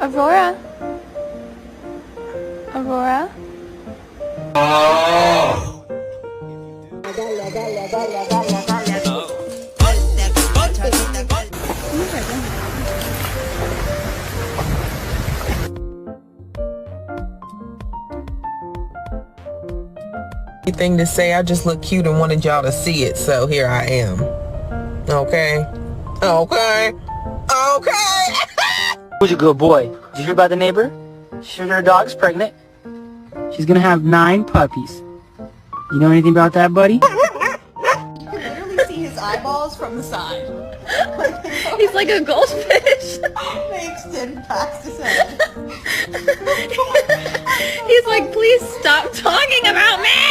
Aurora? Aurora? Anything to say, I just look cute and wanted y'all to see it, so here I am. Okay? Okay? Okay! Who's a good boy? Did you hear about the neighbor? She heard her dog's pregnant. She's gonna have 9 puppies. You know anything about that, buddy? You can literally see his eyeballs from the side. He's like a goldfish. Makes 10 packs his head. He's like, please stop talking about me!